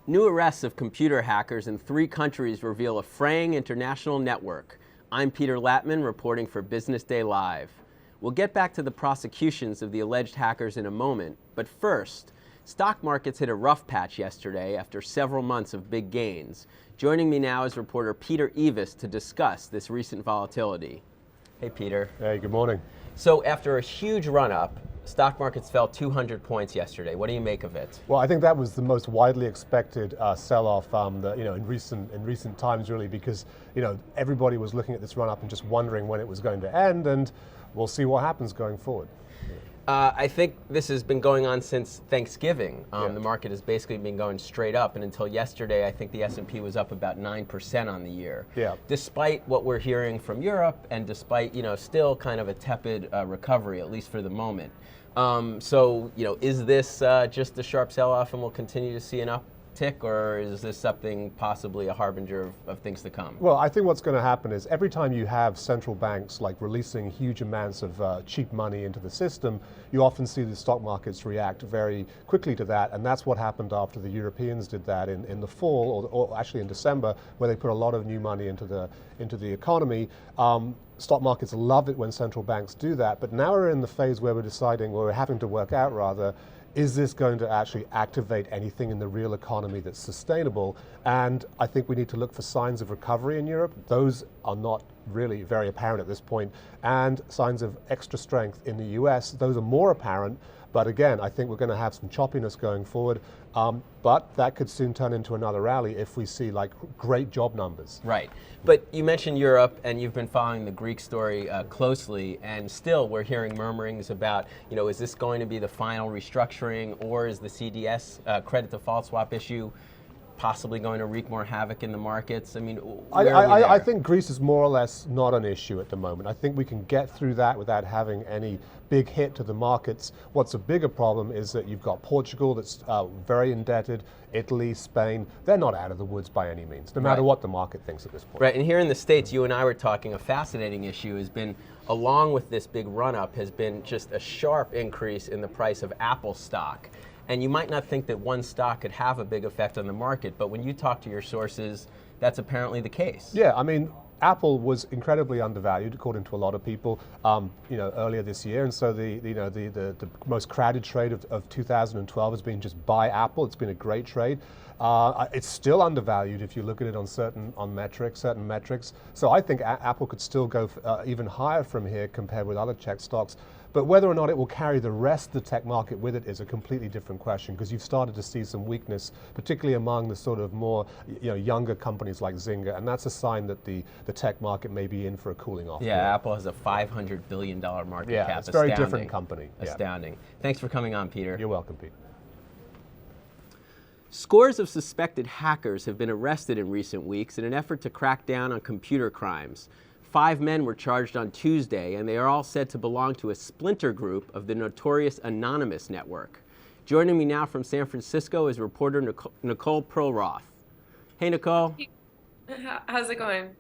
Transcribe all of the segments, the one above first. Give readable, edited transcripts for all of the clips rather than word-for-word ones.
New arrests of computer hackers in 3 countries reveal a fraying international network. I'm Peter Latman, reporting for Business Day Live. We'll get back to the prosecutions of the alleged hackers in a moment, but first, stock markets hit a rough patch yesterday after several months of big gains. Joining me now is reporter Peter Evis to discuss this recent volatility. Hey, Peter. Hey, good morning. So after a huge run-up, stock markets fell 200 points yesterday. What do you make of it? Well, I think that was the most widely expected sell-off, in recent times, really, because everybody was looking at this run-up and just wondering when it was going to end, and we'll see what happens going forward. I think this has been going on since Thanksgiving. The market has basically been going straight up, and until yesterday, I think the S&P was up about 9% on the year. Yeah. Despite what we're hearing from Europe, and despite still kind of a tepid recovery, at least for the moment. Is this just a sharp sell-off, and we'll continue to see an uptick, or is this something possibly a harbinger of things to come? Well, I think what's going to happen is every time you have central banks like releasing huge amounts of cheap money into the system, you often see the stock markets react very quickly to that, and that's what happened after the Europeans did that in the fall, or actually in December, where they put a lot of new money into the economy. Stock markets love it when central banks do that, but now we're in the phase where we're having to work out rather, is this going to actually activate anything in the real economy that's sustainable? And I think we need to look for signs of recovery in Europe. Those are not really very apparent at this point. And signs of extra strength in the US, those are more apparent. But again, I think we're going to have some choppiness going forward. But that could soon turn into another rally if we see like great job numbers. Right. But you mentioned Europe, and you've been following the Greek story closely, and still we're hearing murmurings about, is this going to be the final restructuring, or is the CDS credit default swap issue possibly going to wreak more havoc in the markets? I mean, I think Greece is more or less not an issue at the moment. I think we can get through that without having any big hit to the markets. What's a bigger problem is that you've got Portugal that's very indebted, Italy, Spain. They're not out of the woods by any means, no matter what the market thinks at this point. Right, and here in the States, you and I were talking, a fascinating issue has been, along with this big run-up, has been just a sharp increase in the price of Apple stock. And you might not think that one stock could have a big effect on the market, but when you talk to your sources, that's apparently the case. Yeah, I mean, Apple was incredibly undervalued, according to a lot of people, earlier this year, and so the most crowded trade of 2012 has been just buy Apple. It's been a great trade. It's still undervalued if you look at it on certain metrics. So I think Apple could still go even higher from here compared with other tech stocks. But whether or not it will carry the rest of the tech market with it is a completely different question, because you've started to see some weakness, particularly among the sort of more younger companies like Zynga, and that's a sign that the tech market may be in for a cooling off. Yeah, Apple has a $500 billion market cap. Yeah, it's a very different company. Astounding. Thanks for coming on, Peter. You're welcome, Pete. Scores of suspected hackers have been arrested in recent weeks in an effort to crack down on computer crimes. 5 men were charged on Tuesday, and they are all said to belong to a splinter group of the notorious Anonymous network. Joining me now from San Francisco is reporter Nicole Perlroth. Hey, Nicole. How's it going?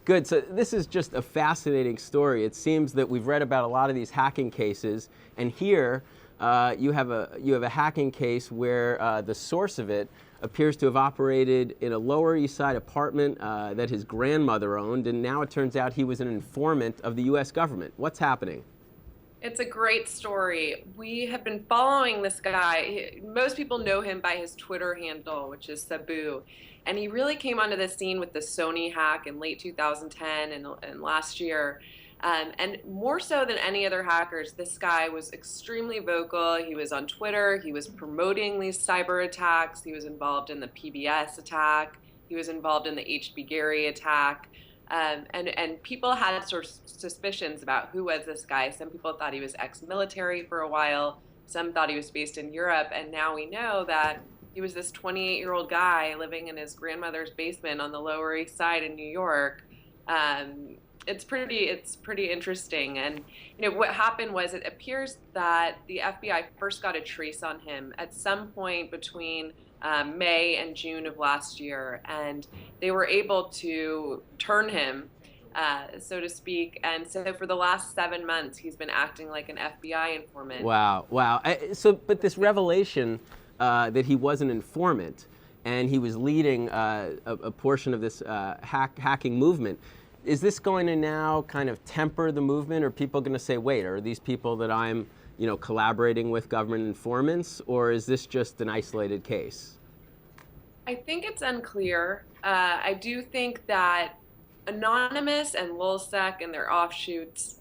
Good. So this is just a fascinating story. It seems that we've read about a lot of these hacking cases, and here you have a hacking case where the source of it appears to have operated in a Lower East Side apartment that his grandmother owned, and now it turns out he was an informant of the U.S. government. What's happening? It's a great story. We have been following this guy. Most people know him by his Twitter handle, which is Sabu. And he really came onto the scene with the Sony hack in late 2010 and last year. And more so than any other hackers, this guy was extremely vocal. He was on Twitter. He was promoting these cyber attacks. He was involved in the PBS attack. He was involved in the HB Gary attack. And people had sort of suspicions about who was this guy. Some people thought he was ex-military for a while. Some thought he was based in Europe. And now we know that he was this 28-year-old guy living in his grandmother's basement on the Lower East Side in New York. It's pretty interesting. And what happened was, it appears that the FBI first got a trace on him at some point between May and June of last year, and they were able to turn him so to speak. And so for the last 7 months, he's been acting like an FBI informant. Wow, wow. But this revelation that he was an informant and he was leading a portion of this hacking movement, is this going to now kind of temper the movement? Are people going to say, wait, are these people that I'm collaborating with government informants, or is this just an isolated case? I think it's unclear. I do think that Anonymous and LulzSec and their offshoots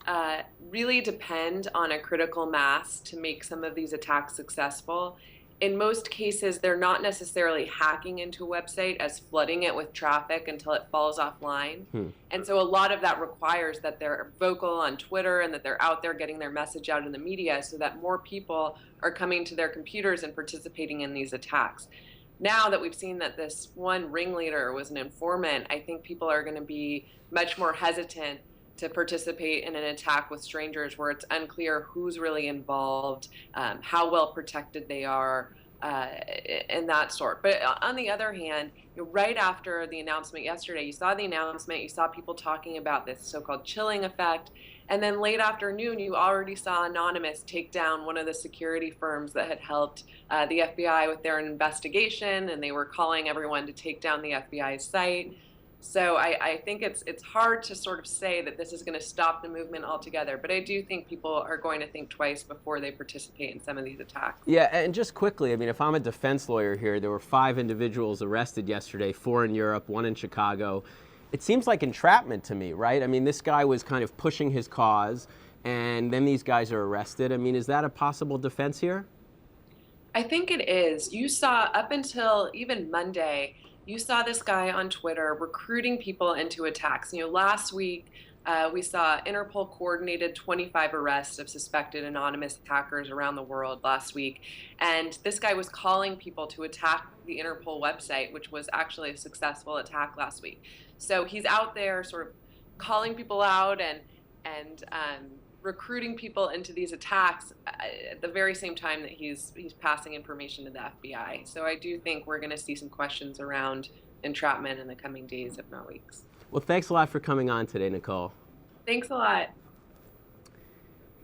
really depend on a critical mass to make some of these attacks successful. In most cases, they're not necessarily hacking into a website as flooding it with traffic until it falls offline. And so a lot of that requires that they're vocal on Twitter and that they're out there getting their message out in the media so that more people are coming to their computers and participating in these attacks. Now that we've seen that this one ringleader was an informant, I think people are going to be much more hesitant to participate in an attack with strangers where it's unclear who's really involved, how well protected they are, and that sort. But on the other hand, right after the announcement yesterday, you saw the announcement, you saw people talking about this so-called chilling effect, and then late afternoon, you already saw Anonymous take down one of the security firms that had helped the FBI with their investigation, and they were calling everyone to take down the FBI's site. So I think it's hard to sort of say that this is going to stop the movement altogether, but I do think people are going to think twice before they participate in some of these attacks. Yeah, and just quickly, I mean, if I'm a defense lawyer here, there were 5 individuals arrested yesterday, 4 in Europe, 1 in Chicago. It seems like entrapment to me, right? I mean, this guy was kind of pushing his cause, and then these guys are arrested. I mean, is that a possible defense here? I think it is. You saw up until even Monday, you saw this guy on Twitter recruiting people into attacks. Last week we saw Interpol coordinated 25 arrests of suspected anonymous hackers around the world last week. And this guy was calling people to attack the Interpol website, which was actually a successful attack last week. So he's out there sort of calling people out and recruiting people into these attacks at the very same time that he's passing information to the FBI. So I do think we're going to see some questions around entrapment in the coming days, if not weeks. Well, thanks a lot for coming on today, Nicole. Thanks a lot.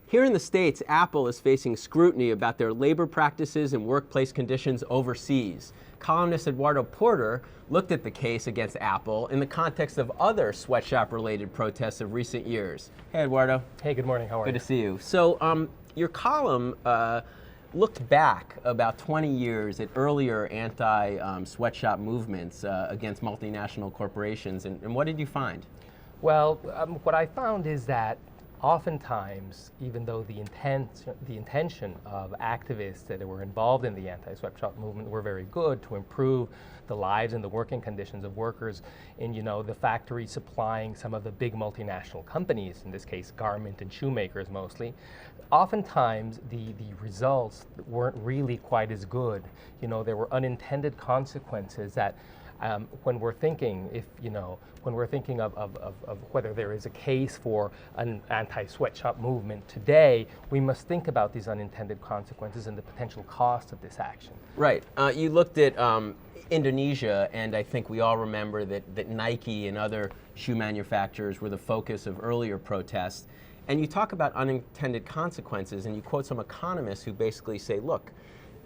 Here in the States, Apple is facing scrutiny about their labor practices and workplace conditions overseas. Columnist Eduardo Porter looked at the case against Apple in the context of other sweatshop-related protests of recent years. Hey, Eduardo. Hey, good morning. How are you? Good to see you. So your column looked back about 20 years at earlier anti-sweatshop movements against multinational corporations, and what did you find? Well, what I found is that oftentimes, even though the intention of activists that were involved in the anti-sweatshop movement were very good to improve the lives and the working conditions of workers in, the factories supplying some of the big multinational companies, in this case garment and shoemakers mostly, oftentimes the results weren't really quite as good. There were unintended consequences that when we're thinking, when we're thinking of whether there is a case for an anti-sweatshop movement today, we must think about these unintended consequences and the potential cost of this action. Right. You looked at Indonesia, and I think we all remember that Nike and other shoe manufacturers were the focus of earlier protests. And you talk about unintended consequences, and you quote some economists who basically say, look,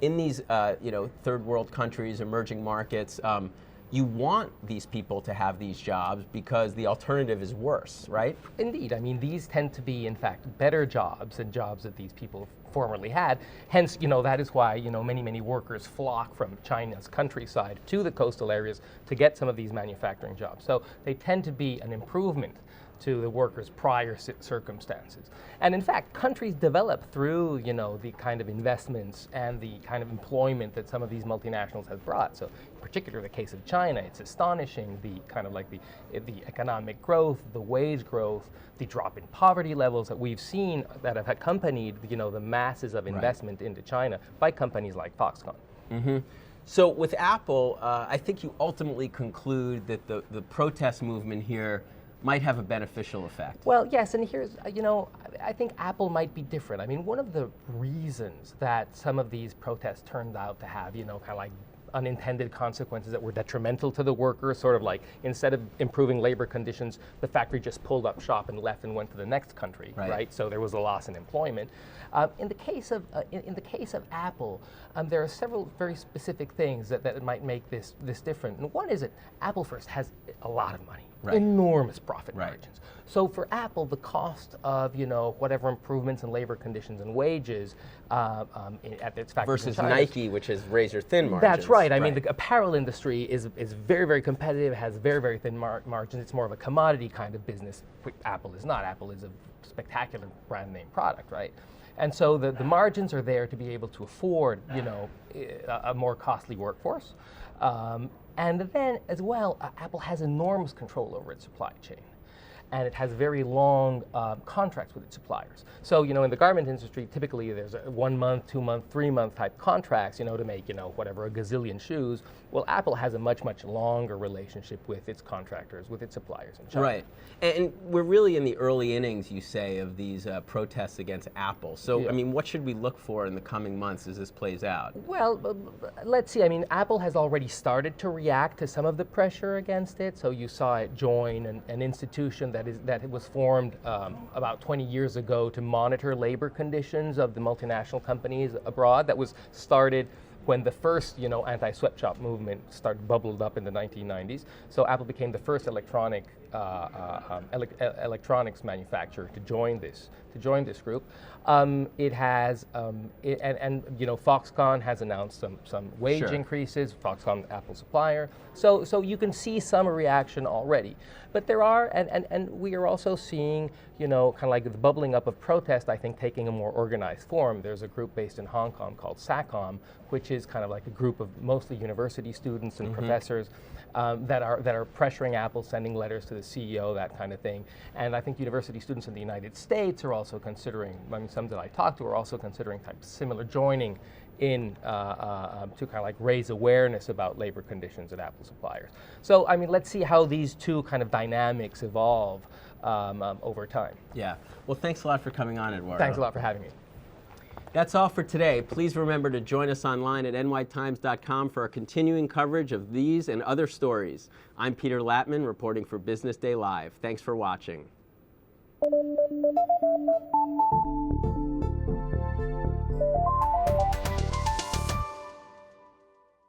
in these third world countries, emerging markets, you want these people to have these jobs because the alternative is worse, right? Indeed. I mean, these tend to be, in fact, better jobs than jobs that these people formerly had. Hence, that is why, many workers flock from China's countryside to the coastal areas to get some of these manufacturing jobs. So they tend to be an improvement to the workers' prior circumstances. And in fact, countries develop through, the kind of investments and the kind of employment that some of these multinationals have brought. So in particular, the case of China, it's astonishing the kind of like the economic growth, the wage growth, the drop in poverty levels that we've seen that have accompanied, the masses of investment into China by companies like Foxconn. Mm-hmm. So with Apple, I think you ultimately conclude that the protest movement here might have a beneficial effect. Well, yes, and here's, I think Apple might be different. I mean, one of the reasons that some of these protests turned out to have, kind of like unintended consequences that were detrimental to the workers, sort of like instead of improving labor conditions, the factory just pulled up shop and left and went to the next country, right? So there was a loss in employment. In the case of Apple, there are several very specific things that might make this different. And one is that Apple first has a lot of money, enormous profit margins. So for Apple, the cost of whatever improvements in labor conditions and wages at its factories versus in China, Nike, which is razor thin margins. That's right. I mean, the apparel industry is very, very competitive, has very, very thin margins. It's more of a commodity kind of business. Apple is not. Apple is a spectacular brand name product, right? And so the margins are there to be able to afford, a more costly workforce. And then as well, Apple has enormous control over its supply chain. And it has very long contracts with its suppliers. So, in the garment industry, typically there's a 1 month, 2 month, 3 month type contracts, to make, whatever, a gazillion shoes. Well, Apple has a much, much longer relationship with its contractors, with its suppliers in China. Right. And we're really in the early innings, you say, of these protests against Apple. So, I mean, what should we look for in the coming months as this plays out? Well, let's see. I mean, Apple has already started to react to some of the pressure against it. So you saw it join an institution that was formed about 20 years ago to monitor labor conditions of the multinational companies abroad. That was started when the first, anti-sweatshop movement bubbled up in the 1990s. So Apple became the first electronics manufacturer to join this group. It has, Foxconn has announced some wage increases. Foxconn, Apple supplier. So you can see some reaction already. But there are, and we are also seeing, kind of like the bubbling up of protest, I think, taking a more organized form. There's a group based in Hong Kong called SACOM, which is kind of like a group of mostly university students and professors that are pressuring Apple, sending letters to the CEO, that kind of thing. And I think university students in the United States are also considering, some that I talked to are also considering similar joining in to kind of like raise awareness about labor conditions at Apple suppliers. So, I mean, let's see how these two kind of dynamics evolve over time. Yeah. Well, thanks a lot for coming on, Eduardo. Thanks a lot for having me. That's all for today. Please remember to join us online at nytimes.com for our continuing coverage of these and other stories. I'm Peter Latman, reporting for Business Day Live. Thanks for watching.